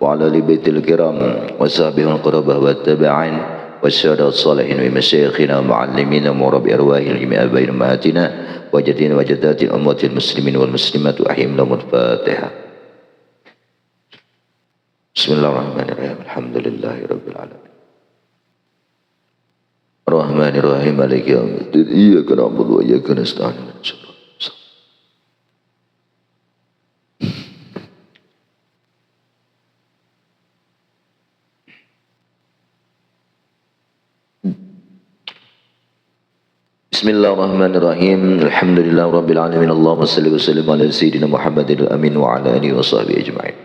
وعلى آل بيت الكرام وصحبه القربى والتابعين والسادة الصالحين ومشايخنا ومعلمين ومربي أرواح الجميع بين أمهاتنا وجدين وجدات أموات المسلمين والمسلمات وأحيهم لهم الفاتحة. بسم الله الرحمن الرحيم. الحمد لله رب العالمين الرحمن الرحيم مالك يوم الدين إياك نعبد وإياك نستعين. Bismillahirrahmanirrahim. Alhamdulillah rabbil alamin. Allahumma salli wa sallim ala sayyidina Muhammadil amin wa ala alihi wa sahbihi ajma'in.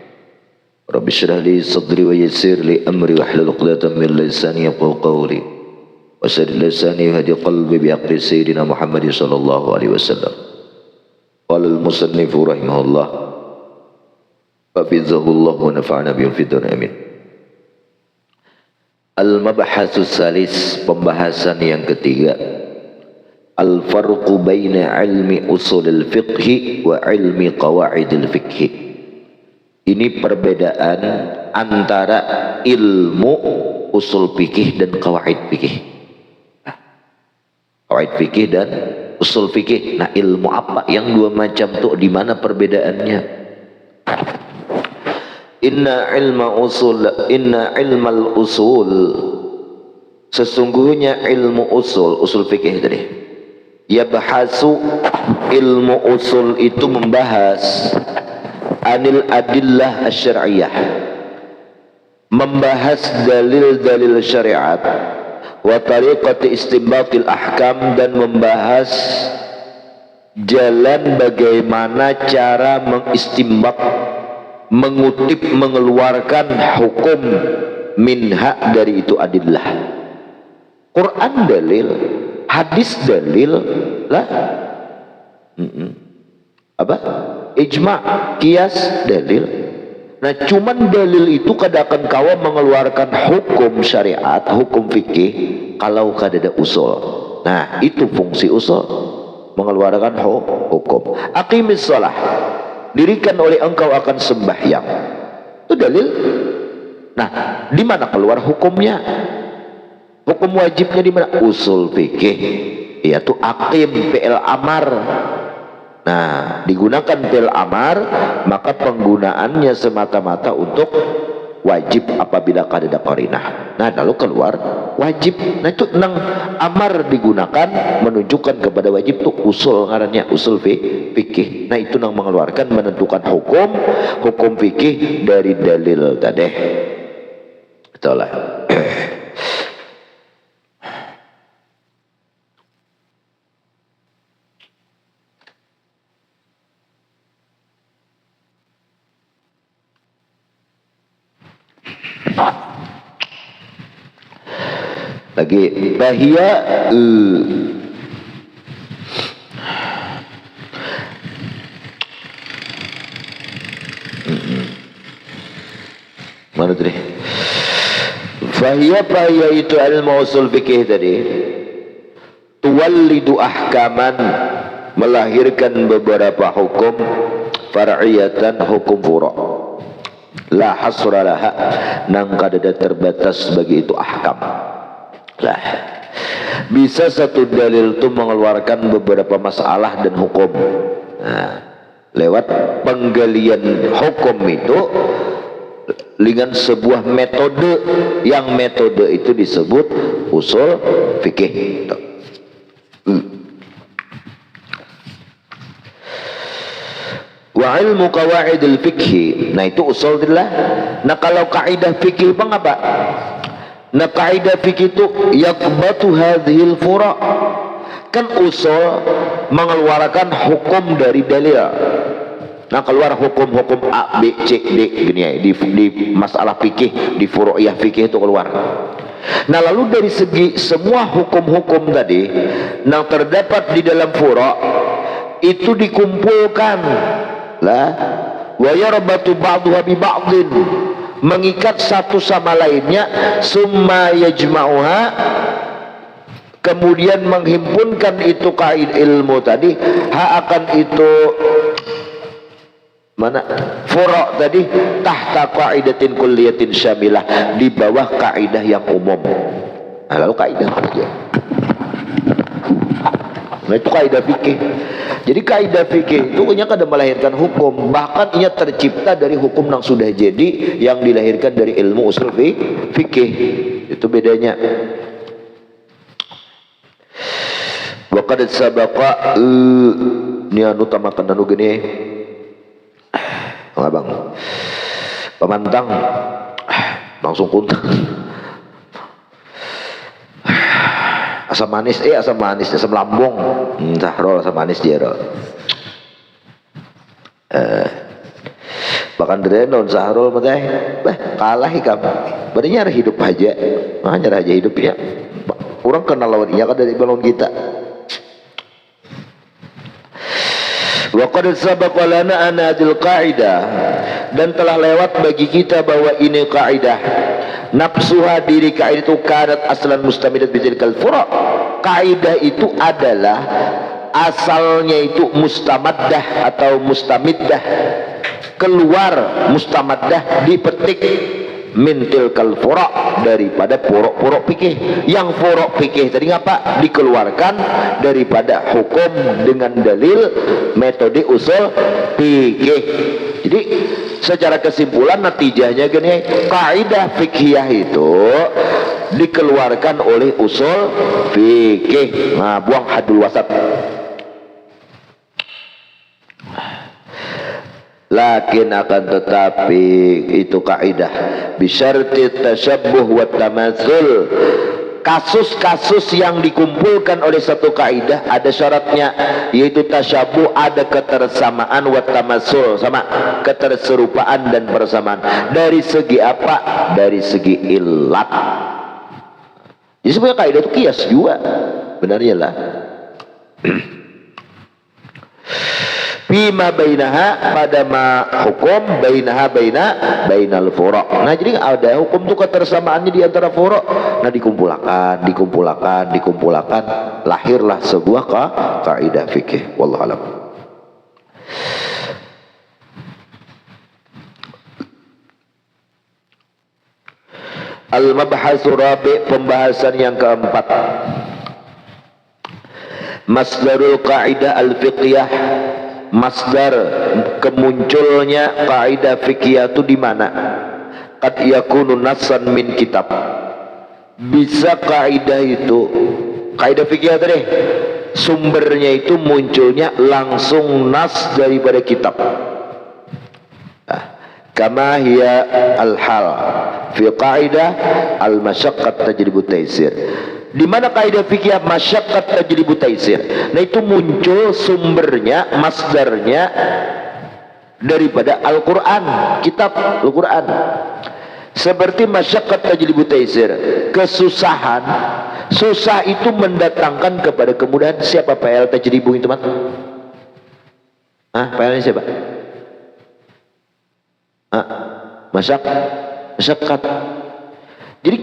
Rabbi shrah li sadri wa yassir li amri wa hlul 'uqdatam min lisani yafqahu qawli. Wa saddid lisani hadi qalbi bi aqdi sayyidina Muhammad sallallahu alaihi wasallam. Qala al-musannif rahimahullah wa fizahullah wa nafa'ana bihi fid dunya amin. Al-mabhasus salis, pembahasan yang ketiga. Al-farqu baina ilmi usulil fiqhi wa ilmi qawaidil fiqhi. Ini perbedaan antara ilmu usul fikih dan qawaid fikih. Qawaid fikih dan usul fikih. Nah, ilmu apa yang dua macam tuh, di mana perbedaannya? Inna ilmal usul, sesungguhnya ilmu usul fikih tadi. Yabhasu, ilmu usul itu membahas anil adillah asy-syar'iyyah, membahas dalil-dalil syariat, wa tariqati istinbatil ahkam, dan membahas jalan bagaimana cara mengistinbat, mengutip, mengeluarkan hukum minha dari itu adillah. Quran dalil, hadis dalil lah, apa? Ijma', qiyas dalil. Nah, cuman dalil itu kadang kawa mengeluarkan hukum syariat, hukum fikih kalau kada ada usul. Nah, itu fungsi usul, mengeluarkan hukum. Aqimis shalah, dirikan oleh engkau akan sembahyang. Itu dalil. Nah, di mana keluar hukumnya? Hukum wajibnya di mana? Usul fikih, yaitu aqim, fi'il amar. Nah, digunakan fi'il amar, maka penggunaannya semata-mata untuk wajib apabila ada qarinah. Nah, lalu keluar wajib. Nah, itu nang amar digunakan menunjukkan kepada wajib, tuh usul, ngarannya usul fikih. Nah, itu nang mengeluarkan, menentukan hukum fikih dari dalil tadi. Itulah. Lagi bahia mana tadi? Bahia itu ilmu usul fikih tadi, tuwallidu ahkaman, melahirkan beberapa hukum, far'iyatan, hukum furu', la hasra laha, nang kadada terbatas bagi itu ahkam. Lah, bisa satu dalil itu mengeluarkan beberapa masalah dan hukum. Nah, lewat penggalian hukum itu dengan sebuah metode, yang metode itu disebut usul fikih. Wa ilmu qawaidil fikhi, nah itu usul adalah. Nah, kalau kaidah fikih bang apa? Nah, kaidah fikih itu yakbatu hadhil fura', kan usul mengeluarkan hukum dari dalil. Nah, keluar hukum-hukum A, B, C, D gini ya, di masalah fikih, di furu'iyah fikih itu keluar. Nah, lalu dari segi semua hukum-hukum tadi yang terdapat di dalam furu' itu dikumpulkan lah, wa yarbatu ba'dhuha bi ba'dhin, mengikat satu sama lainnya, summa yajma'uha, kemudian menghimpunkan itu kaid ilmu tadi, akan itu Mana furu' tadi tahta qaidatin kulliyatin syamilah, di bawah kaidah yang umum. Nah, lalu kaidah apa aja? Nah, itu kaidah fikih. Jadi kaidah fikih itu kan melahirkan hukum, bahkan ia tercipta dari hukum yang sudah jadi, yang dilahirkan dari ilmu usul fikih. Itu bedanya. Wa qad sabaqa ni anu tamakan anu gini. Abang pemantang langsung kuntang. Asam manis, asam lambung. Sahrol asam manis dia rol. Bahkan drenon sahrol mateh, kalah ikam. Badannya hidup aja, nyerah aja hidupnya. Orang kenal lawan iya kan dari balon kita. Wa qad sabaqa lana anadil qaidah, dan telah lewat bagi kita bahwa ini kaidah. Nafsuha, diri kaidah itu kanat aslan mustamidat bitilkal furu'. Kaidah itu adalah asalnya itu mustamaddah atau mustamiddah, keluar mustamaddah dipetik min tilkal furu' daripada furu' fikih. Yang furu' fikih tadi ngapa? Dikeluarkan daripada hukum dengan dalil metode usul fikih. Jadi secara kesimpulan natijahnya gini, kaidah fikih itu dikeluarkan oleh usul fikih. Nah, buang hadul wasat. Lakin akan tetapi itu kaidah bisyarti tasyabbuh wa tamatsul. Kasus-kasus yang dikumpulkan oleh satu kaidah ada syaratnya, yaitu tasyabuh, ada ketersamaan, wa tamatsul, sama keterserupaan dan persamaan. Dari segi apa? Dari segi ilat. Jadi sebenarnya kaidah itu kias juga benarnya lah. Bima bainaha, pada ma hukum bainaha bainal furu'. Nah, jadi ada hukum itu ketersamaannya di antara furu'. Nah, dikumpulkan, lahirlah sebuah kaidah fikih. Wallahu alam. Al-mabhasu rabi', pembahasan yang keempat. Masdarul kaidah al-fiqhiyah, masdar kemunculnya kaidah fikih itu di mana? Qad yakunu nassan min kitab. Bisa kaidah itu, kaidah fikih tadi sumbernya itu munculnya langsung nas daripada kitab. Kama hiya al-hal fi kaidah al-masyaqqat tajribu taysir. Di mana kaidah fikih masyaqqat tajribu taysir. Nah, itu muncul sumbernya, masdarnya daripada Al-Qur'an, kitab Al-Qur'an. Seperti masyaqqat tajribu taysir, kesusahan, susah itu mendatangkan kepada kemudahan. Siapa PL tajribu itu, teman? PL-nya siapa? Masyaqqat. Jadi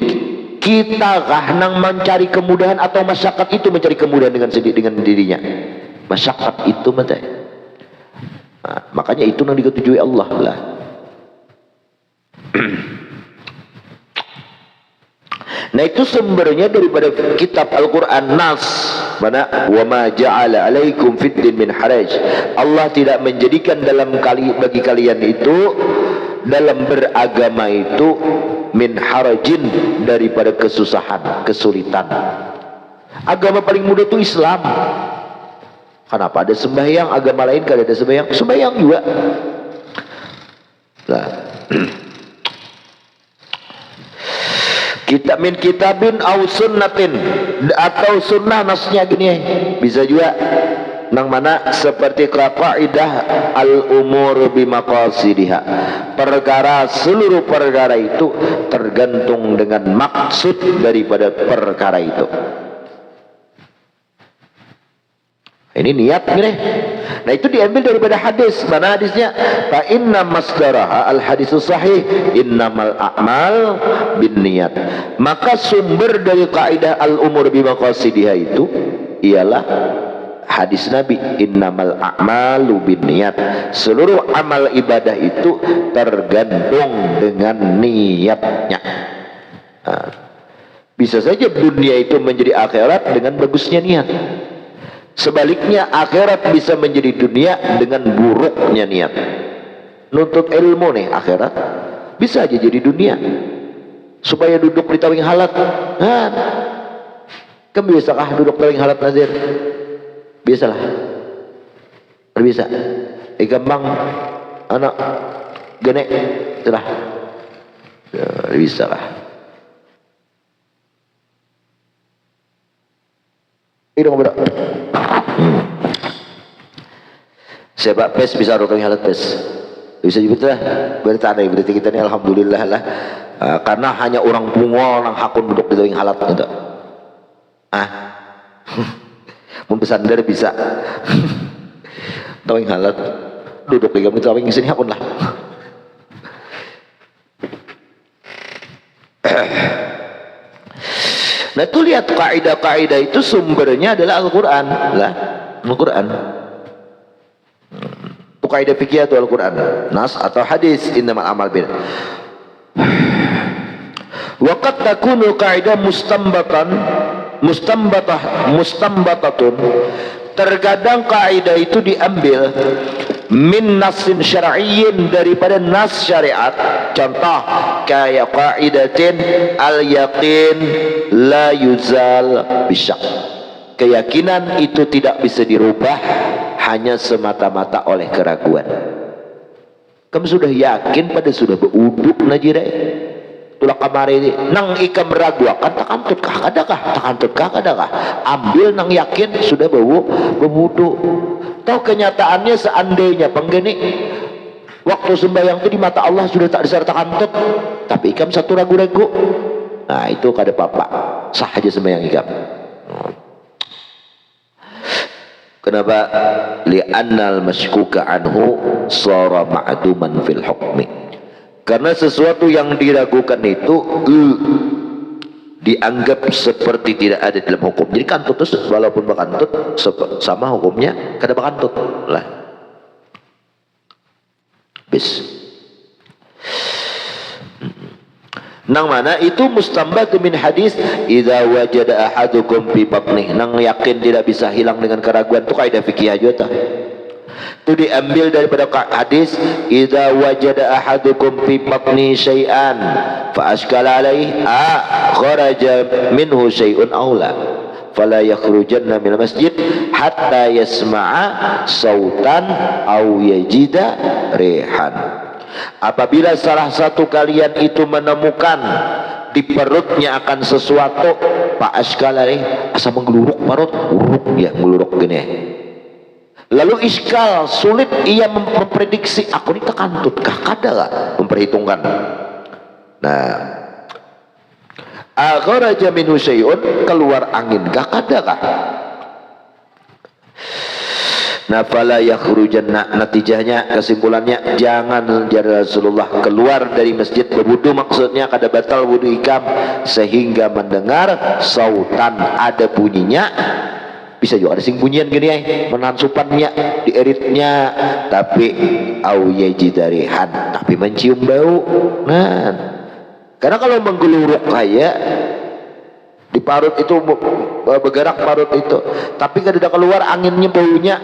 kita nang mencari kemudahan atau masyarakat itu mencari kemudahan dengan dirinya? Masyarakat itu mata. Nah, makanya itu yang diketujui Allah lah. Nah, itu sumbernya daripada kitab Al-Quran, nas. Mana? Wa ma ja'ala alaikum fid din min haraj. Allah tidak menjadikan bagi kalian itu dalam beragama itu min harajin, daripada kesusahan, kesulitan. Agama paling mudah itu Islam. Kenapa ada sembahyang? Agama lain kalau ada sembahyang juga. Nah, kitab min kitabin au sunnatin, atau sunnah, nasnya gini bisa juga. Nang mana seperti kaidah al-umur bimaqasidiha, perkara, seluruh perkara itu tergantung dengan maksud daripada perkara itu. Ini niat gini. Nah, itu diambil daripada hadis. Mana hadisnya? Fa inna masdaraha al-hadisus sahih innamal a'mal binniyat. Maka sumber dari kaidah al-umur bimaqasidiha itu ialah hadis Nabi, innamal a'malu binniyat, seluruh amal ibadah itu tergantung dengan niatnya. Nah, bisa saja dunia itu menjadi akhirat dengan bagusnya niat, sebaliknya akhirat bisa menjadi dunia dengan buruknya niat. Nuntut ilmu nih akhirat bisa aja jadi dunia supaya duduk di tawing halat. Nah, kan biasakah duduk tawing halat Nazir? Biasalah, bisa. Gampang anak genek telah ya, bisa lah. Ini ngomong sepak pes bisa duduk tawing halat pes. Bisa juga lah, berarti kita ini alhamdulillah lah, karena hanya orang pungo, orang hakun duduk di tawing halat gitu. Membesandar bisa tawing halat duduk di tawing sini hakun lah. Nah tuh lihat kaidah-kaidah itu sumbernya adalah Al-Quran lah, Al-Quran. Kaidah fikih atau Al-Quran, nas atau hadis, innamal amal bil. Wa qad takunu kaidah mustambatatun. Terkadang kaidah itu diambil min nasin syar'iyyin, daripada nas syariat. Contoh kayak kaidatin al yaqin la yuzal bisyak, keyakinan itu tidak bisa dirubah hanya semata-mata oleh keraguan. Kamu sudah yakin pada sudah beruduk najirai tulah kamari nang ikam meragukan tak antut kah kadakah, tak antut kah kadakah, ambil nang yakin sudah berwudu. Tahu kenyataannya seandainya penggeni waktu sembahyang itu di mata Allah sudah tak diserta antut, tapi ikam satu ragu-ragu, nah itu kada apa-apa, sah aja sembahyang ikam. Kenapa? Li'annal mashkuka anhu sara ma'duman fil hukmi. Karena sesuatu yang diragukan itu dianggap seperti tidak ada dalam hukum. Jadi kantut itu walaupun bakantut sama hukumnya kada bakantut lah. Bis. Nang mana itu mustambat min hadis idza wajada ahadukum fi batnih, nang yakin tidak bisa hilang dengan keraguan. Itu kaidah fikih aja itu diambil daripada hadis idza wajada ahadukum fi batni syai'an fa ashkala alaihi kharaja minhu syai'un aula fala yakhrujanna minal masjid hatta yasma'a sautan aw yajida rihan. Apabila salah satu kalian itu menemukan di perutnya akan sesuatu, pak askalari asa menggeluruk perut, uruk ya menggeluruk gini. Lalu iskal sulit ia memprediksi, aku ini takantut kah kada gak memperhitungkan. Nah, akhraja minhu syai'un, keluar angin kah kada kah. Nah, fala yakhrujanna, natijahnya kesimpulannya jangan jadi Rasulullah keluar dari masjid berwudu, maksudnya kada batal wudu ikam sehingga mendengar sautan, ada bunyinya. Bisa juga ada sing bunyian gini ya, menahan supannya, dieritnya, tapi au yajidarihan, tapi mencium bau. Nah, karena kalau menggeluruk kayak di parut itu bergerak parut itu, tapi kada keluar anginnya, baunya,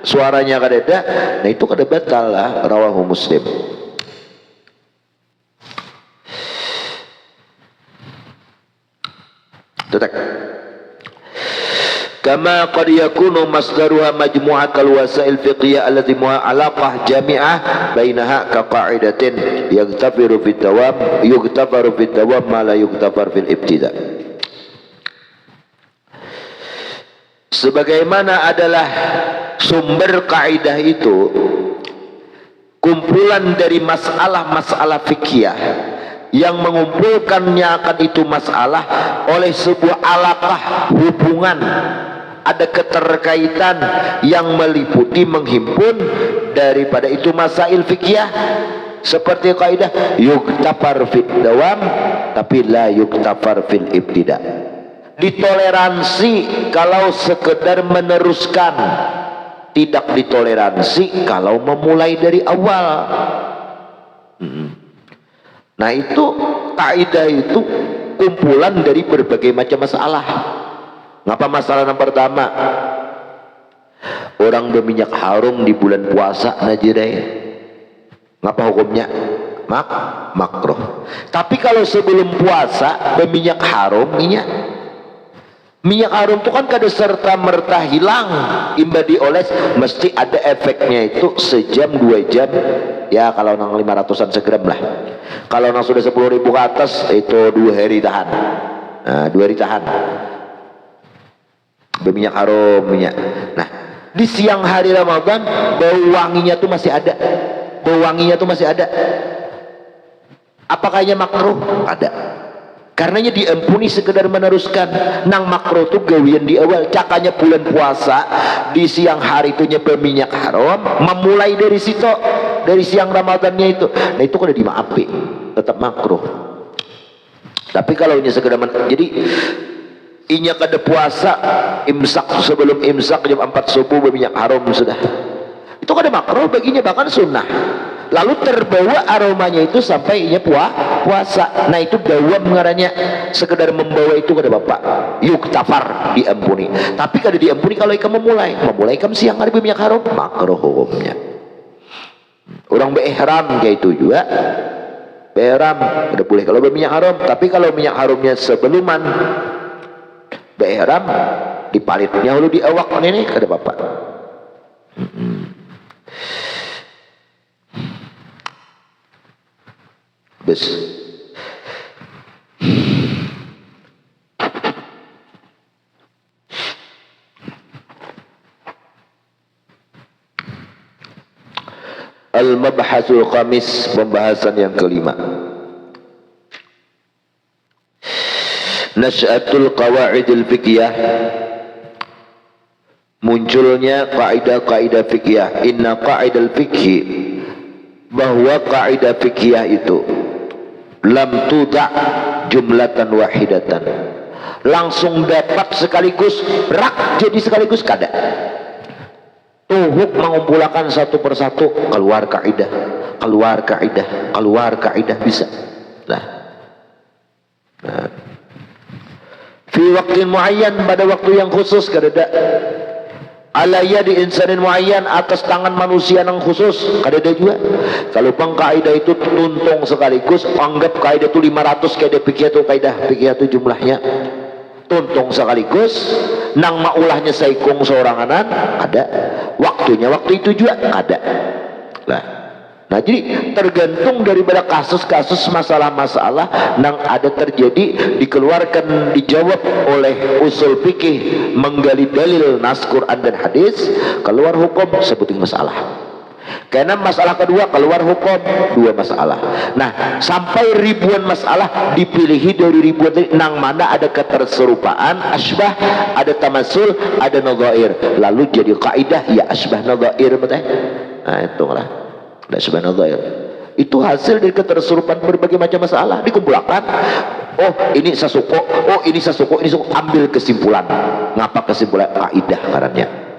suaranya kada ada, nah itu kada batal lah. Rawahu Muslim. Tutak. Kama qad yakunu masdaruha majmu'at al-wasail fiqhiyah allati muha alaqah jami'ah bainaha ka qa'idatin yughtafaru fit dawam ma la yughtafar fil ibtida'. Sebagaimana adalah sumber kaidah itu kumpulan dari masalah-masalah fikih yang mengumpulkannya akan itu masalah oleh sebuah alaqah, hubungan, ada keterkaitan yang meliputi, menghimpun daripada itu masail fikih, seperti kaidah yuktafar fid dawam tapi la yuktafar fil ibtida. Ditoleransi kalau sekedar meneruskan, tidak ditoleransi kalau memulai dari awal. Nah itu kaidah itu kumpulan dari berbagai macam masalah. Ngapa masalah yang pertama? Orang berminyak harum di bulan puasa najirai. Ngapa hukumnya? Makruh. Tapi kalau sebelum puasa berminyak harum minyak harum itu kan kada serta merta hilang, imba dioles mesti ada efeknya itu sejam 2 jam ya, kalau nang 500-an segram lah. Kalau nang sudah 10.000 ke atas itu 2 hari tahan. Nah 2 hari tahan berminyak harum minyak. Nah di siang hari Ramadan bau wanginya tuh masih ada, apakahnya makruh? Ada. Karenanya diampuni sekedar meneruskan. Nang makruh tuh gawian di awal. Cakanya bulan puasa di siang hari itu nyepe minyak haram, memulai dari situ, dari siang Ramadannya itu. Nah itu kan dimaafi, tetap makruh. Tapi kalau ini sekedar jadi inya kada puasa imsak, sebelum imsak jam 4 subuh berminyak haram sudah, itu kada makruh baginya, bahkan sunnah. Lalu terbawa aromanya itu sampai inya puasa. Nah itu dawam ngarannya, sekedar membawa itu kada bapak yuktafar, diampuni. Tapi kada diampuni kalau ikam memulai ikam siang hari berminyak haram, makruh hukumnya. Orang beihram kayak itu juga, beihram udah boleh kalau berminyak haram. Tapi kalau minyak harumnya sebeluman beihram, dipalitnya lalu di awak ini kada bapak. Bes. Al-mabhasul khamis, pembahasan yang kelima. Nasy'atul qawaidil fiqhiyah, munculnya kaidah-kaidah fiqhiyah. Inna qaidal fiqhi, bahwa kaidah fiqhiyah itu lam tuda' jumlatan wahidatan, langsung dapat sekaligus, rak jadi sekaligus kada. Tuhuk mengumpulkan satu persatu, keluar kaidah bisa. Nah fi waktu muayyan, pada waktu yang khusus kada ada. Alaya di insanin muayyan, atas tangan manusia yang khusus kada ada juga. Kalau pang kaidah itu tuntung sekaligus, anggap kaidah itu 500 kaidah fikih itu jumlahnya tuntung sekaligus, nang maulahnya saikung seoranganan ada, waktunya waktu itu juga ada. Nah jadi tergantung daripada kasus-kasus masalah-masalah nang ada terjadi, dikeluarkan, dijawab oleh usul fikih, menggali dalil nas Quran dan hadis, keluar hukum sebuting masalah. Karena masalah kedua keluar hukum 2 masalah. Nah sampai ribuan masalah dipilihi dari ribuan nang mana ada keterserupaan, asbah, ada tamasul, ada nadhair, lalu jadi kaidah ya asbah nadhair betul. Nah itu lah asbah nadhair. Itu hasil dari keterserupaan berbagai macam masalah, dikumpulkan. Oh ini sasuko, ini sasuko, ambil kesimpulan. Ngapa kesimpulan? Kaidah ngarannya.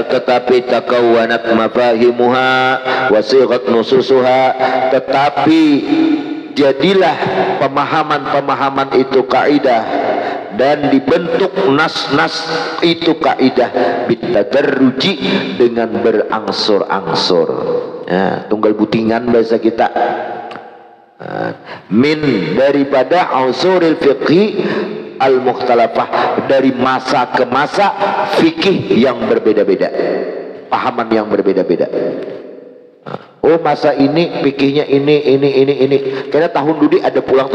Tetapi takawanat mafahimuha wasighat nususuha, tetapi jadilah pemahaman-pemahaman itu kaidah dan dibentuk nas-nas itu kaidah bitadarruji, dengan berangsur-angsur. Ya, tunggal butingan bahasa kita. Min daripada ausuril fiqhi al-mukhtalafah, dari masa ke masa fikih yang berbeda-beda, pahaman yang berbeda-beda. Oh masa ini fikihnya ini. Karena tahun dulu ada pulang,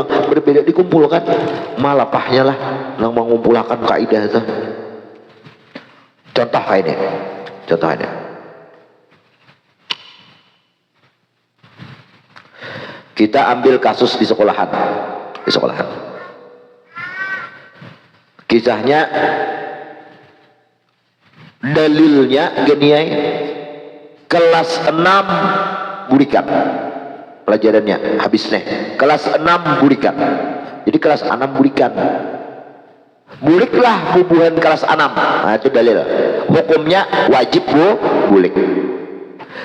berbeda, dikumpulkan, malapahnya lah yang mengumpulkan kaidah itu. Contoh ini. Kita ambil kasus di sekolahan. Kisahnya, dalilnya geniai, kelas 6 bulikan pelajarannya habis nih. Kelas 6 bulikan. Jadi kelas 6 bulikan. Buliklah bubuhan kelas 6. Nah, itu dalil. Hukumnya wajib bulik.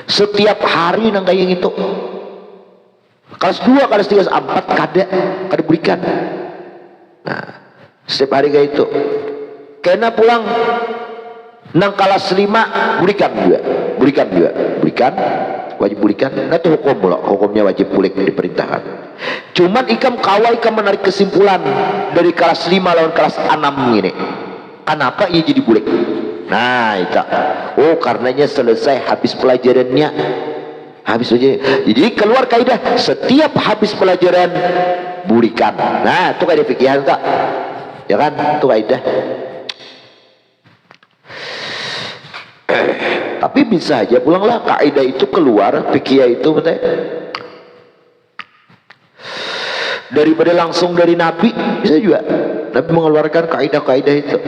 Setiap hari nang kayak gitu. Kelas 2, kelas 3, kelas 4 kada bulikan. Nah, setiap hari kayak itu. Kena pulang nang kelas 5 bulikan juga. Bulikan wajib bulikan. Nah itu hukum pula. Hukumnya wajib bulik diperintahkan. Cuman ikam menarik kesimpulan dari kelas 5 lawan kelas 6 ini. Kenapa ia jadi bulik? Nah itu. Oh karenanya selesai habis pelajarannya. Jadi keluar kaidah setiap habis pelajaran bulikan. Nah itu kaidah fikihan tak? Ya kan? Itu kaidah. Tapi bisa aja pulanglah kaidah itu keluar fikih itu betul. Daripada langsung dari Nabi bisa juga. Nabi mengeluarkan kaidah-kaidah itu.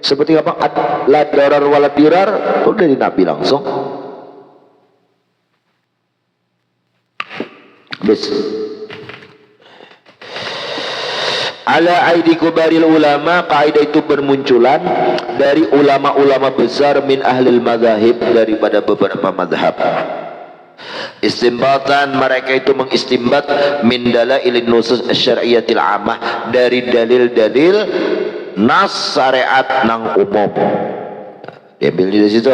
Seperti apa? La darar wala dirar itu dari Nabi langsung. Bis. Ala aidi kubaril ulama, kaidah itu bermunculan dari ulama-ulama besar min ahlil madzhab, daripada beberapa mazhab. Istimbatan, mereka itu mengistimbat min dalailin nusus syar'iyyatil ammah, dari dalil-dalil nas syariat nang umum. Diambil dari situ.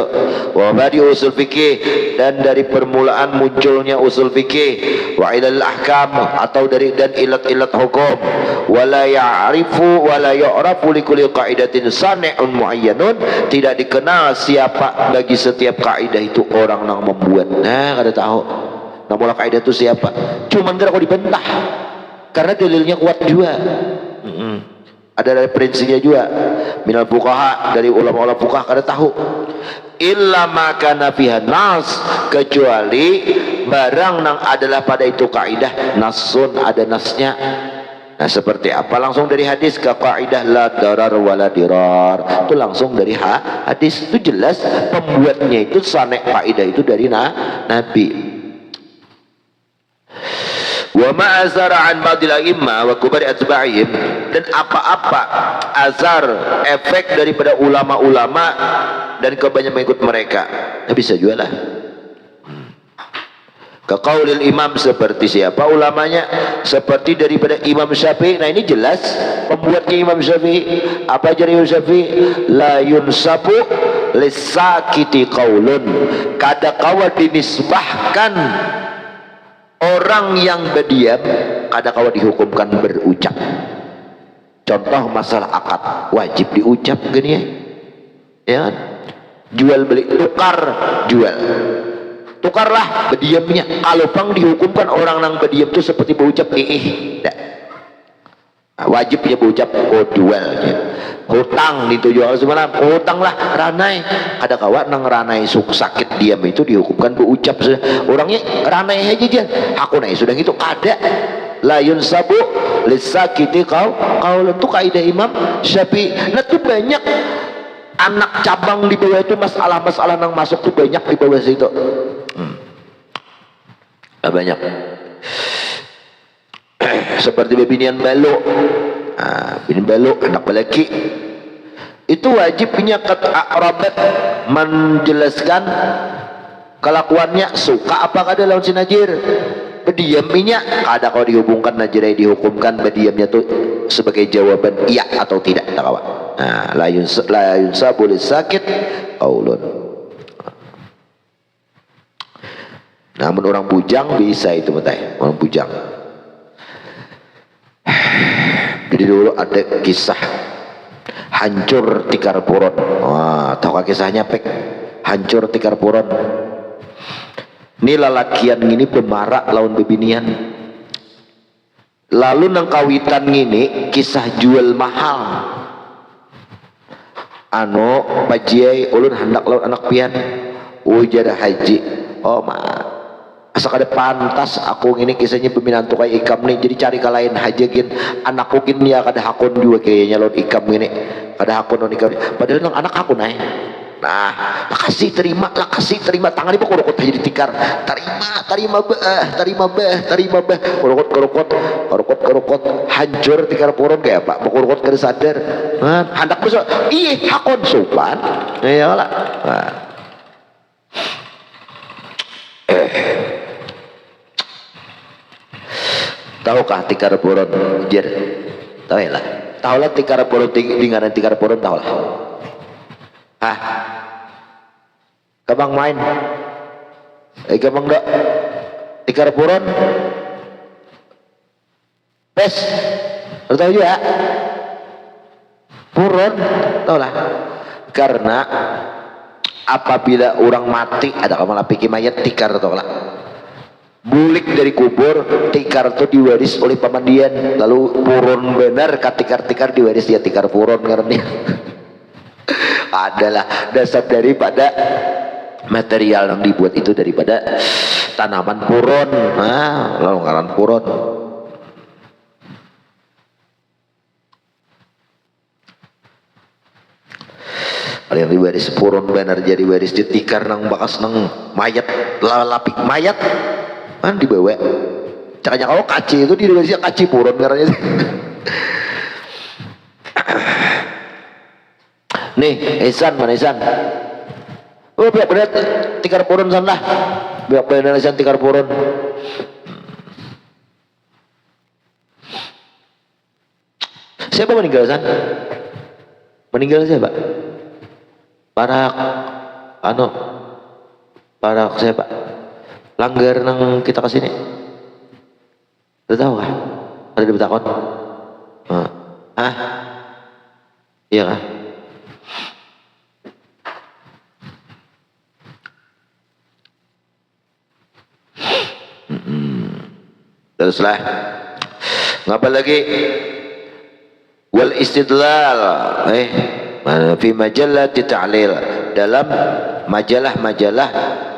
Wa badi usul fikih, dan dari permulaan munculnya usul fikih. Wa ilal ahkam, atau dari dan ilat-ilat hukum. Wala ya'rifu wala yu'rafu li kulli qaidatin sani'un muayyanun, tidak dikenal siapa bagi setiap kaidah itu orang yang membuat. Nah, kada tahu nama kaidah itu siapa. Cuman kau dibantah karena dalilnya kuat juga. Ada dari prinsipnya juga. Minal fuqaha, dari ulama-ulama fuqaha kada tahu. Illa maka nafihan nas, kecuali barang nang adalah pada itu kaidah nasun, ada nasnya. Nah seperti apa? Langsung dari hadis ke kaidah la darar wala dirar. Itu langsung dari hadis. Itu jelas pembuatnya itu sanek kaidah itu dari Nabi. Wa ma azara an ba'dil a'imma wa kubari atba'ihim, dan apa-apa azar efek daripada ulama-ulama dan kebanyakan mengikut mereka. Nah, bisa juga lah. Kaqaulil imam, seperti siapa ulamanya? Seperti daripada Imam Syafi'i. Nah ini jelas pembuatnya Imam Syafi'i. Apa jadi Imam Syafi'i? La yunsabu lisakiti qaulun, kada kawa dinisbahkan orang yang berdiam, kada kawa dihukumkan berucap. Contoh masalah akad, wajib diucap gini ya. Ya kan? Jual beli, tukar jual. Tukarlah berdiamnya. Kalau pang dihukumkan orang yang berdiam itu seperti berucap tidak. Wajibnya berucap jual. Hutang ditujual semalam, hutanglah ranai. Ada kawan nang ranai sakit diam itu dihukumkan berucap. Orangnya ranai aja aku naik sudah gitu kada. La yunsabu lisakiti qaul itu kaidah Imam Syafi'i. Nah tuh banyak anak cabang di bawah itu, masalah-masalah nang masuk tuh banyak di bawah situ. Banyak. Seperti bebinian balok. Bini balok anak lelaki itu wajibnya a'rabat menjelaskan kelakuannya, suka apa kada lawan si najir. Berdiamnya kada kalau dihubungkan najirai dihukumkan berdiamnya tuh sebagai jawaban iya atau tidak, tak kawan. Nah, la yunsabu lisakit qaulun. Namun orang bujang bisa itu betul, orang bujang. Jadi dulu ada kisah hancur tikar puron. Wah, tahu kisahnya pek? Hancur tikar puron. Ini lalakian gini pemarak lawan bebinian. Lalu nang kawitan gini kisah jual mahal. Pajiai ulun hendak lawan anak pian. Ujada haji. Oh asa kada pantas aku ini kisahnya peminantu kayak ikam nih, jadi cari kalain hajakin anakku gini ya kada hakun juga kayaknya lawan ikam ini, kada hakun lawan ikam, padahal nang anak aku naik Nah, kasih terima, tangan ibu korokot aja ditikar, terima bah, korokot, hancur tikar poron kayak apa? Korokot kada sadar, hendak besok, hakon sopan, ya lah. Nah. Tahukah tikar poron, jer? Tahu ya lah. Tahu lah tikar poron, lingkaran tikar poron tahu lah. Hah? Kabang main? Kabang dak? Tikar puron? Pes? Tahu juga? Puron? Tahu lah. Karena apabila orang mati ada malah pikir mayat tikar tahu lah. Bulik dari kubur, tikar itu diwaris oleh pamandian, lalu puron benar, tikar diwaris dia tikar puron karena adalah dasar daripada material yang dibuat itu daripada tanaman puron, longgaran puron. Ada yang diwaris puron benar jadi waris ditikar nang bakas nang mayat lapik mayat kan dibawa caranya kalau kaci itu diwarisnya kaci puron karena nih Ihsan mana Ihsan? Oh biar bener tikar puron sana, biar bener Ihsan tikar puron. Siapa meninggal Ihsan? Meninggal siapa? Parak siapa? Langgar nang kita kesini. Udah tahu kah? Ada di betakon? Iya kah? Teruslah ngapa lagi wal istidlal fi majallati ta'lil, dalam majalah-majalah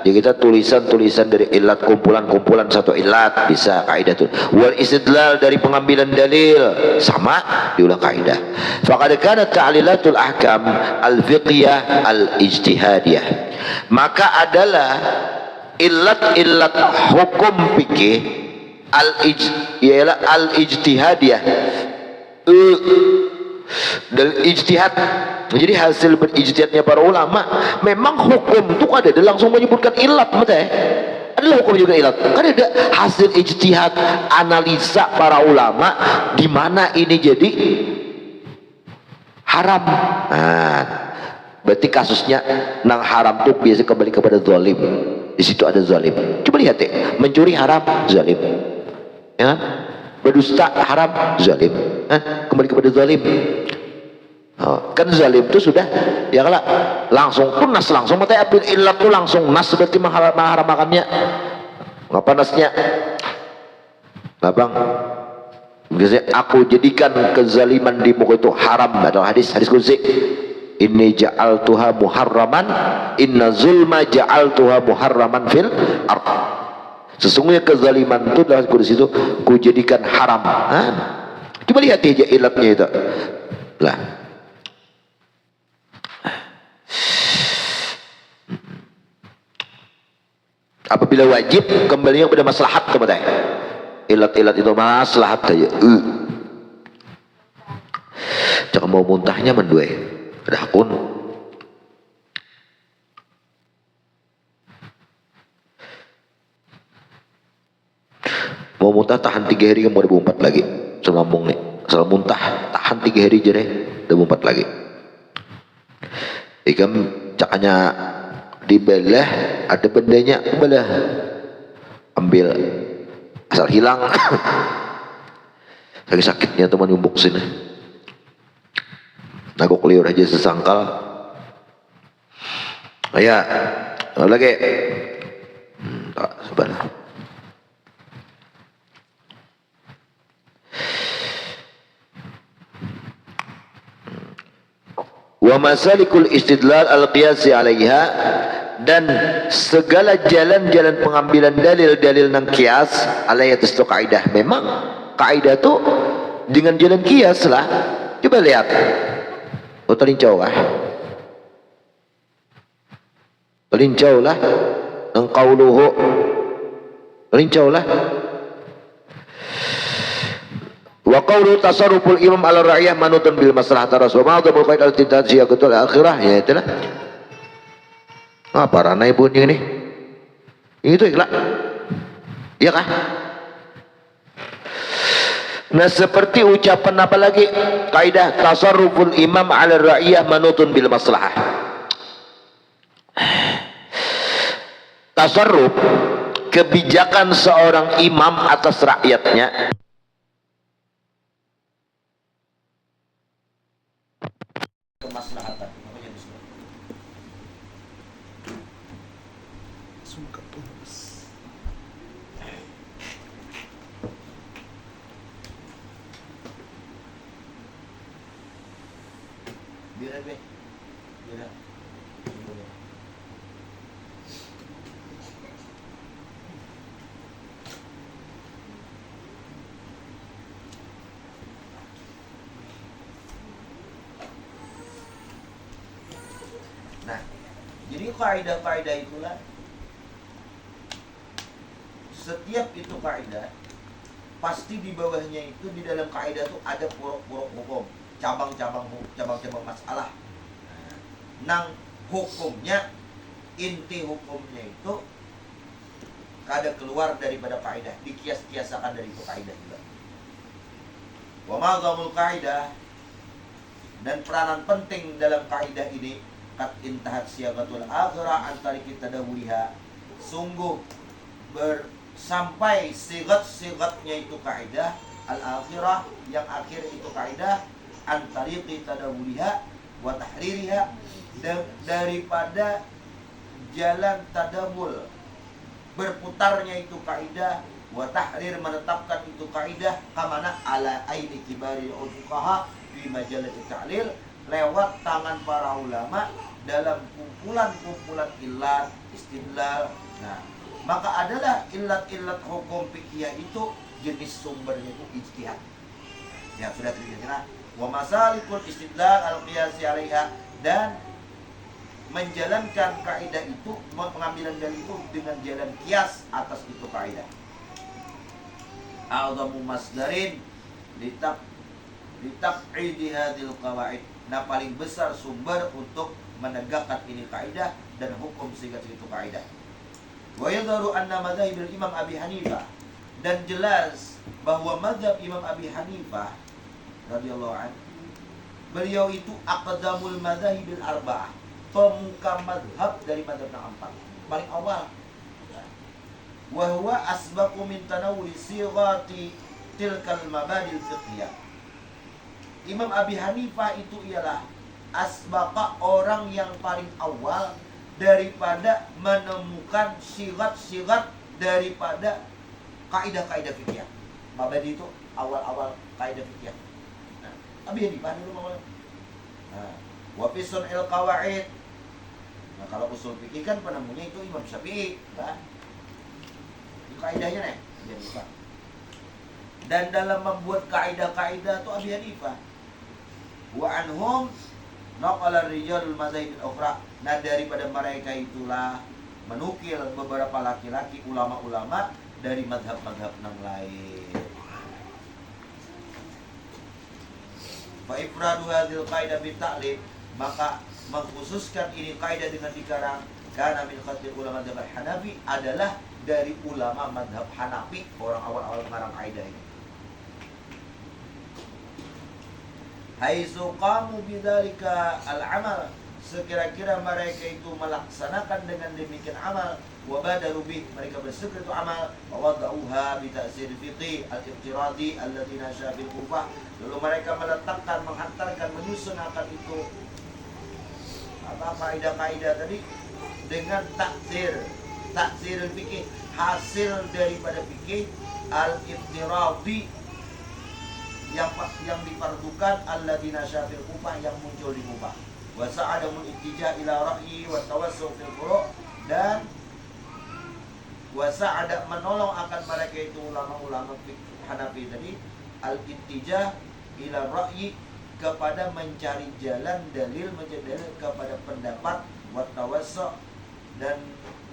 ya kita tulisan-tulisan dari ilat, kumpulan-kumpulan satu ilat bisa kaidah tuh. Wal istidlal dari pengambilan dalil sama diulang kaidah. Faqad kana ta'lilatul ahkam al-fiqhiyah al-ijtihadiyah, maka adalah ilat-ilat hukum fikih al-ijtihadiyah dan ijtihad. Jadi hasil berijtihadnya para ulama, memang hukum itu ada langsung menyebutkan ilat, betul. Adalah hukum juga ilat. Kan ada hasil ijtihad analisa para ulama di mana ini jadi haram. Berarti kasusnya nang haram tuh biasa kembali kepada zalim. Di situ ada zalim. Coba lihat ya, mencuri haram, zalim. Ya, berdusta haram, zalim. Kembali kepada zalim. Kan zalim itu sudah ya kalau langsung pun nas langsung mata abil ilat itu langsung nas seperti mengharamakannya. Ngapa nasnya? Bang, biasanya aku jadikan kezaliman di muka itu haram, atau hadis kursi. Inni ja'altuha muharraman, inna zulma ja'altuha muharraman fil ard. Sesungguhnya kezaliman itu dalam kursi itu ku jadikan haram. Coba lihat aja ilatnya itu. Lah. Apabila wajib kembalinya kepada maslahat kepada ilat-ilat itu maslahat saja. Jangan mau muntahnya mendue. Ada akun. Mau muntah tahan 3 hari mau 2004 lagi. Selambung nih. Asal muntah tahan 3 hari jere 2004 lagi. Ikam cakanya dibelah, ada bendanya belah, ambil asal hilang. Lagi sakitnya teman nyumbuk sini, nagok liur aja sesangkal. Ya lagi sebentar. Wa masalikul istidlal al-qiyasi 'alaiha, dan segala jalan-jalan pengambilan dalil-dalil nang kias alaiha testu kaidah. Memang kaidah tu dengan jalan kias lah. Coba lihat. Talincaw Lincaulah engkau luhu, lincaulah. Wa qawlu tasarruful imam ala ra'iyah manutun bil maslahat rasul ma'adhamul qaid al-tidad siyaqatul akhirah, ya itulah. Apa ranai bunyi ini? Itu ikhlas. Iya kah? Nah, seperti ucapan apa lagi? Kaidah tasarruful imam ala ra'iyah manutun bil maslahah. Tasarruf, kebijakan seorang imam atas rakyatnya kemaslahatan. Nah, jadi kaidah-kaidah itulah, setiap itu kaidah pasti di bawahnya itu di dalam kaidah itu ada puruk-puruk hukum, cabang-cabang masalah. Nang hukumnya, inti hukumnya itu kada keluar daripada kaidah, dikias-kiasakan dari itu kaidah juga. Wa ma'dhamul kaidah, dan peranan penting dalam kaidah ini kat intahat siyagatul akhirah antari kita dahuluha, sungguh sampai sigat-sigatnya itu kaidah al-akhirah, yang akhir itu kaidah antari kita dahuluha wa tahririha, daripada jalan tadabul berputarnya itu kaidah, wa tahrir menetapkan itu kaidah, kamana ala aini kibari fuqaha fi majalah ta'lil, lewat tangan para ulama dalam kumpulan-kumpulan illat istidlal. Nah, maka adalah illat-illat hukum fikih itu jenis sumbernya itu ijtihad. Ya sudah terkira. Wa masalikul istidlal al-qiyasi 'alaiha, dan menjalankan kaidah itu, pengambilan dalil itu dengan jalan kias atas itu kaidah. A'dhamu masdarin litaq'idi hadhil qawaid. Nah, paling besar sumber untuk menegakkan ini kaidah dan hukum sehingga itu kaidah. Wa yadharu anna madhhabil Imam Abi Hanifah, dan jelas bahwa mazhab Imam Abi Hanifah radhiyallahu anhu, beliau itu aqdamul madhahibil arba'ah, pemuka madhab dari madhab yang empat, paling awal. Wa huwa asbaqu min tanawuli sighati tilkal mabadil fiqhiyah. Imam Abi Hanifah itu ialah asbaqa, orang yang paling awal daripada menemukan sigat-sigat daripada kaidah-kaidah fikih. Mabadi itu awal-awal kaidah fikih. Nah, Abi Hanifah dulu awal. Nah, wa fi sun'il qawaid. Nah, kalau usul fikih kan penemunya itu Imam Syafi'i, kan? Itu kaidahnya nih, Abi Hanifah. Dan dalam membuat kaidah-kaidah itu Abi Hanifah. Wa anhum naqala rijalul madzhab al-ukhra. Nah, daripada mereka itulah menukil beberapa laki-laki ulama-ulama dari madhab-madhab yang lain. Fa ifradu hadhil qaidah bi ta'lim, maka mengkhususkan ini kaidah dengan dikarang karena min khatir ulama madhab Hanafi, adalah dari ulama madhab Hanafi, orang awal-awal mengarang kaidah ini. Haitsu qamu bidzalika al-amal, sekira-kira mereka itu melaksanakan dengan demikian amal, wa badaru bih, mereka bersegera itu amal, wa wada'uha bi ta'sir fiqih al-iftiradi alladzi nasha fil Kufah, lalu mereka meletakkan, menghantarkan, menyusun akan itu apa kaidah-kaidah tadi dengan taksir fikih, hasil daripada fikih al-iftiradi yang difardukan alladzina syafil Kufah, yang muncul di Kufah. Wa sa'adamul ittija ila ra'yi wa tawassu' fil furu', dan wa sa'ada menolong akan mereka itu ulama-ulama Hanafi tadi al-ittija ila ra'yi, kepada mencari jalan dalil, mencari dalil kepada pendapat, wa tawassu', dan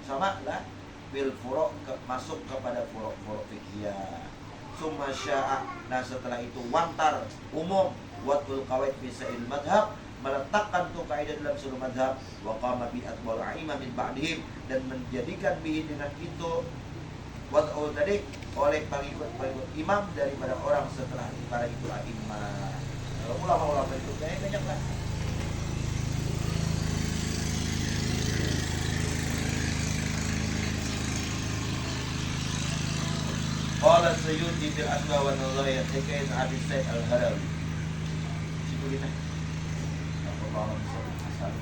sama lah bil furu' masuk kepada furu' fiqhiyah. Summa sya'a, nah setelah itu wantar umum watul qawaid fi sa'il madhab, meletakkan tuh kaidah dalam seluruh madhab, wa qama bi atbal a'imah min ba'dihim, dan menjadikan bihi dengan itu wad'u tadi oleh pengikut imam daripada orang setelah para itu a'imah. Ulama-ulama itu banyak lah. Qala Sayyidi fil asma wa nadhaya hikayat Abi Said al-Harawi. Situ kita. Apa malam asal